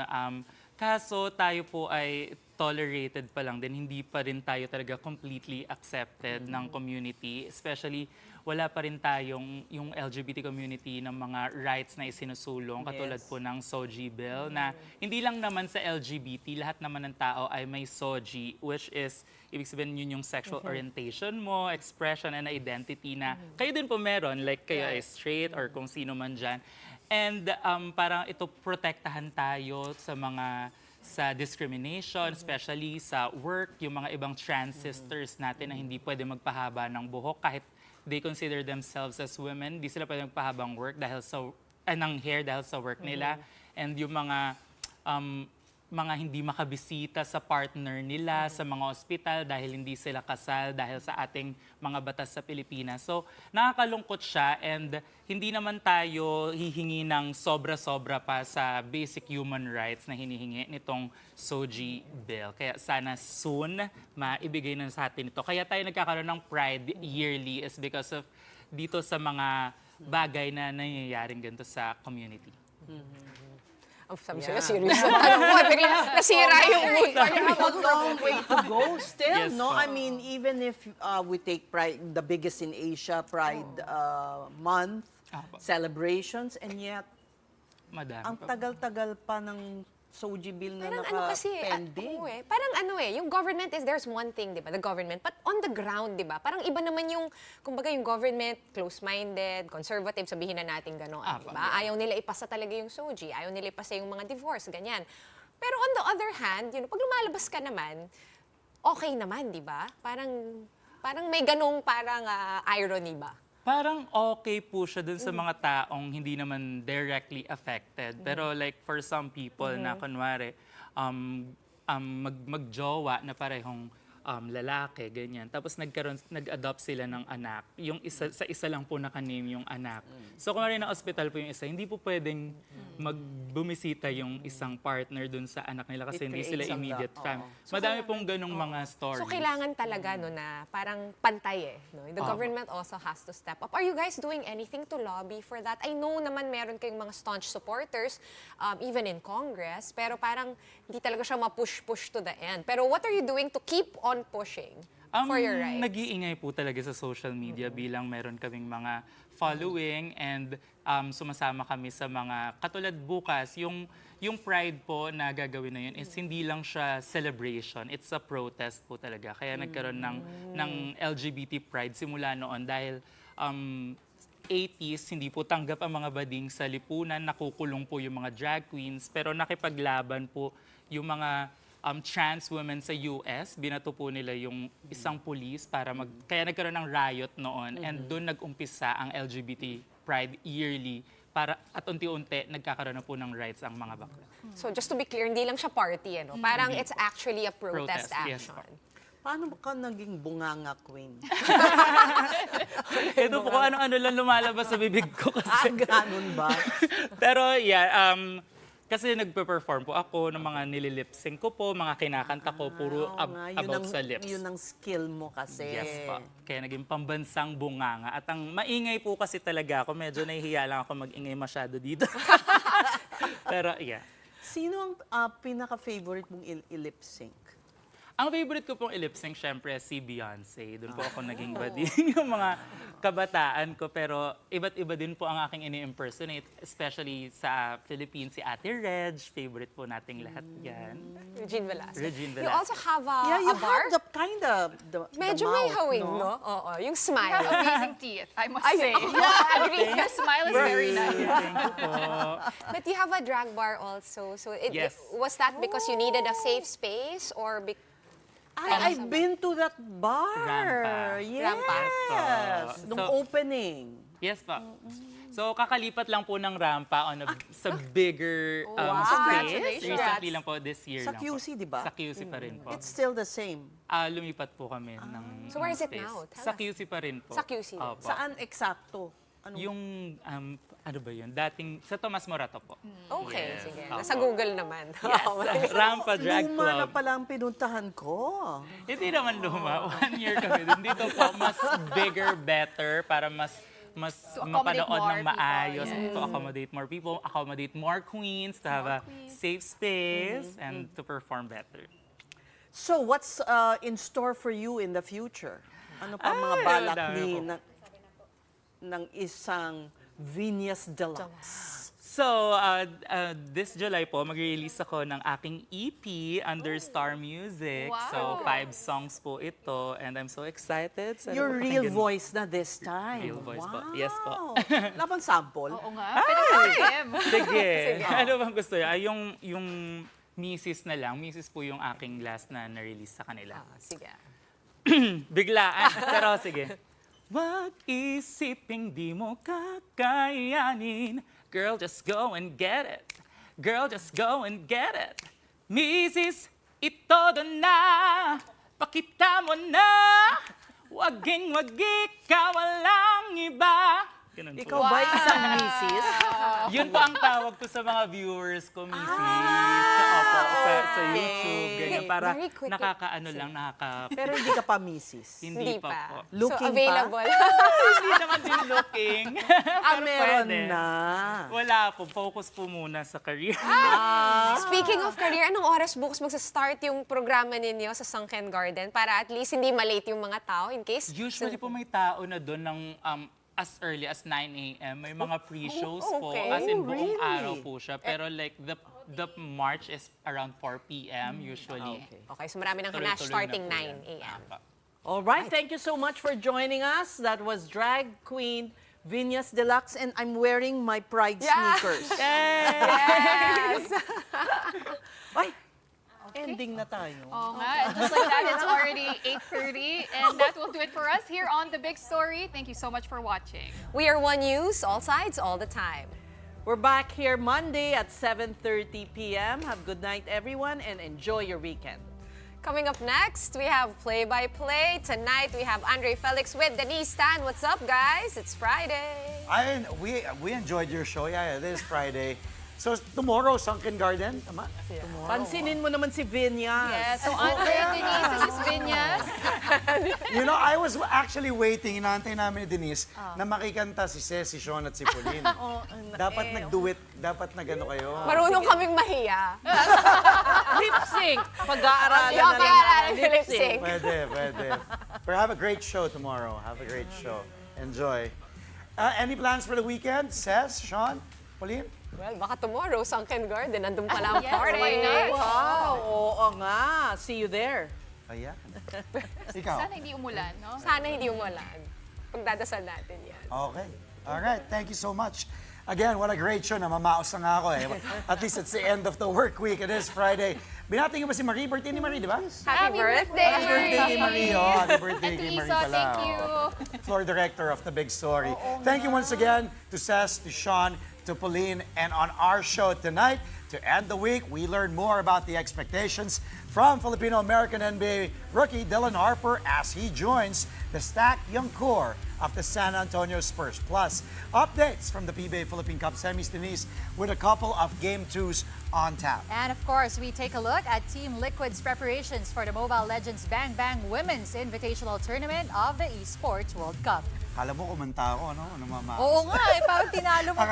Kaso tayo po ay tolerated pa lang din, hindi pa rin tayo talaga completely accepted ng community. Especially, wala pa rin tayong yung LGBT community ng mga rights na isinusulong, katulad po ng SOGI bill, na hindi lang naman sa LGBT, lahat naman ng tao ay may SOGI, which is, ibig sabihin yun yung sexual orientation mo, expression, and identity na kayo din po meron, like kayo ay straight or kung sino man dyan. And parang ito, protektahan tayo sa discrimination, especially sa work, yung mga ibang trans sisters natin na hindi pwede magpahaba ng buhok kahit they consider themselves as women, di sila pwede magpahabang work dahil ng hair dahil sa work nila. And yung mga hindi makabisita sa partner nila sa mga ospital dahil hindi sila kasal dahil sa ating mga batas sa Pilipinas. So, nakakalungkot siya and hindi naman tayo hihingi ng sobra-sobra pa sa basic human rights na hinihingi nitong SOGI bill. Kaya sana soon maibigay na sa atin ito. Kaya tayo nagkakaroon ng Pride yearly is because of dito sa mga bagay na nangyayaring ganito sa community. Sabi sa'yo, serious na tanong mo. Bigla nasira yung mood. We have a long way to go still, Yes, no? po. I mean, even if we take Pride, the biggest in Asia, Pride Month, celebrations, and yet, Madami ang pa. tagal-tagal pa ng SOGI bill na Parang ano kasi, naka-pending. parang yung government is, there's one thing, di ba, the government, but on the ground, di ba, parang iba naman yung, kumbaga yung government, close-minded, conservative, sabihin na natin gano'n, di ba? Ayaw nila ipasa talaga yung SOGI, ayaw nila ipasa yung mga divorce, ganyan. Pero on the other hand, pag lumalabas ka naman, okay naman, di ba? Parang may ganong irony ba? Parang okay po siya dun sa mga taong hindi naman directly affected. Pero like for some people na kunwari, magjowa na parehong lalaki, ganyan. Tapos nag-adopt sila ng anak. Yung sa isa lang po naka-name yung anak. So kung na hospital po yung isa, hindi po pwedeng magbumisita yung isang partner dun sa anak nila kasi hindi sila immediate family. Madami pong ganong mga stories. So kailangan talaga na parang pantay no? The government also has to step up. Are you guys doing anything to lobby for that? I know naman meron kayong mga staunch supporters, even in Congress, pero parang hindi talaga siya ma-push to the end. Pero what are you doing to keep on pushing for your rights? Nag-iingay po talaga sa social media bilang meron kaming mga following and sumasama kami sa mga, katulad bukas, yung Pride po na gagawin na yun is hindi lang siya celebration, it's a protest po talaga. Kaya nagkaroon ng LGBT Pride simula noon dahil 80s, hindi po tanggap ang mga bading sa lipunan, nakukulong po yung mga drag queens, pero nakipaglaban po yung mga trans women sa US, binato po nila yung isang police para kaya nagkaroon ng riot noon and doon nag-umpisa ang LGBT Pride yearly at unti-unti nagkakaroon na po ng rights ang mga bakla. So just to be clear, hindi lang siya party, Parang it's actually a protest yes, action. Paano ka naging bunganga queen? Ito po kung ano-ano lang lumalabas sa bibig ko kasi. Ganun ba? Pero yeah, Kasi nagpe-perform po ako ng mga nililip-sync ko po, mga kinakanta ko, puro Oo nga, yun about ang- sa lips. Yun ang skill mo kasi. Yes po. Kaya naging pambansang bunganga. At ang maingay po kasi talaga ako, medyo nahihiya lang ako mag-ingay masyado dito. Pero yeah. Sino ang pinaka-favorite mong i-lip sync? Ang favorite ko pong i-lip-sync, syempre, si Beyonce. Doon po ako naging bading yung mga kabataan ko. Pero iba't-iba din po ang aking ini-impersonate. Especially sa Philippines, si Ate Reg. Favorite po nating lahat yan. Regine Velasquez. Regine You Velasquez. also have a, Yeah, you a bar? have the kind of the Medyo the may mouth, hawing, no? no? Oo, yung You smile. have amazing teeth, I must Ay, say. oo. Yeah, agree. Your smile is very nice. Thank you po. But you have a drag bar also. So Yes. was that because you needed a safe space or I've been to that bar. Rampa. Yes. Rampa. Yes po. Nung So- opening. Yes po. So, kakalipat lang po ng rampa on sa bigger Wow. space. Congratulations. Recently lang po, this year Sa lang QC, po. di ba? Sa QC pa rin po. It's still the same. Lumipat po kami ng So where is it space. now? Tell Sa us. QC pa rin po. Sa QC. Opo. Saan eksakto? Anong- Yung, ano ba yun? Dating, sa Tomas Morato po. Okay, Yes. sige. Opo. Nasa Google naman. Yes. Rampa Drag Luma na Club. pala ang pinuntahan ko. Hindi naman luma. 1 year kami dun. Dito po, mas bigger, better, para mas To accommodate mapanood more ng maayos, people, yes. to accommodate more people, accommodate more queens, to have a safe space, and to perform better. So, what's in store for you in the future? Ano pa mga balak dami ni po. ng isang Venus Deluxe? So, this July po, mag-release ako ng aking EP under Star Music. So, 5 songs po ito, and I'm so excited. Sana Your po real pakinggan. voice na this time. Real voice po. Wow. Yes po. Wala bang sample? Oo nga, pinag-PM. Sige. Ano bang gusto niya? Yung Mrs. na lang. Mrs. po yung aking last na na-release sa kanila. Sige. Biglaan. Pero sige. Wag isiping di mo kakayanin. Girl, just go and get it. Girl, just go and get it. Mrs., itodo na. Pakita mo na. Waging-wag ikaw, walang iba. Ganun po. Ikaw ba isang misis? Yun po ang tawag ko sa mga viewers ko, Mrs. Opo, sa YouTube. Ganyan, para Very quick. nakakaano lang, Pero hindi ka pa misis. Hindi pa po. Looking so available. Hindi naman din looking. Pero meron pwede. na. Wala po. Focus po muna sa career. Speaking of career, anong oras bukas magsa-start yung programa ninyo sa Sunken Garden para at least hindi malate yung mga tao in case? Usually po may tao na doon ng as early as 9 a.m. May mga pre-shows po. okay. As in Oh, buong really? araw po siya. Pero like the march is around 4 p.m. usually. Okay, so marami nang Tuloy-tuloy hinash starting na po 9 yan. a.m. Apa. All right, thank you so much for joining us. That was drag queen Venus Deluxe, and I'm wearing my Pride sneakers. Yes! Ay, ending na tayo. Oo nga, and just like that, it's already 8:30, and that will do it for us here on The Big Story. Thank you so much for watching. We are One News, all sides, all the time. We're back here Monday at 7:30 p.m. Have good night, everyone, and enjoy your weekend. Coming up next, we have play-by-play. Tonight, we have Andre Felix with Denise Tan. What's up, guys? It's Friday. We enjoyed your show. Yeah, it is Friday. So tomorrow, Sunken Garden, tama? Pansinin mo naman si Vinyas. Yeah, so Andre, Denise, this is Vinyas. You know, I was actually waiting, inaantay namin ni Denise, na makikanta si Ces, si Sean at si Pauline. Dapat nag-duet, dapat nag-ano kayo. Marunong kaming mahiya. Lip sync. Pag-aaralan Yung na lang pag-aaralan ng ng lip sync. Pwede. But have a great show tomorrow. Have a great show. Enjoy. Any plans for the weekend? Ces, Sean, Pauline? Well, baka tomorrow, Sunken Garden, nandun pala ang Yes, party. why not? Wow, oo nga. See you there. Ayan. Ikaw? Sana hindi umulan, no? Sana hindi umulan. Pagdadasal natin yan. Okay. All right. Thank you so much. Again, what a great show. Namamaos na nga ako eh. At least it's the end of the work week. It is Friday. Binati nga ba si Marie? Birthday ni Marie, di ba? Happy birthday, Happy birthday kay Marie. Oh, happy birthday And to kay Marie Isa, pala. thank you. Floor director of The Big Story. Thank you once again to Ces, to Sean, to Pauline, and on our show tonight, to end the week, we learn more about the expectations from Filipino-American NBA rookie Dylan Harper as he joins the stacked young core of the San Antonio Spurs. Plus, updates from the PBA Philippine Cup semis, Denise, with a couple of Game 2s on tap. And of course, we take a look at Team Liquid's preparations for the Mobile Legends Bang Bang Women's Invitational Tournament of the Esports World Cup. Kala mo kumanta ako, ano? Ano mama? Oo nga, parang tinalo mo pa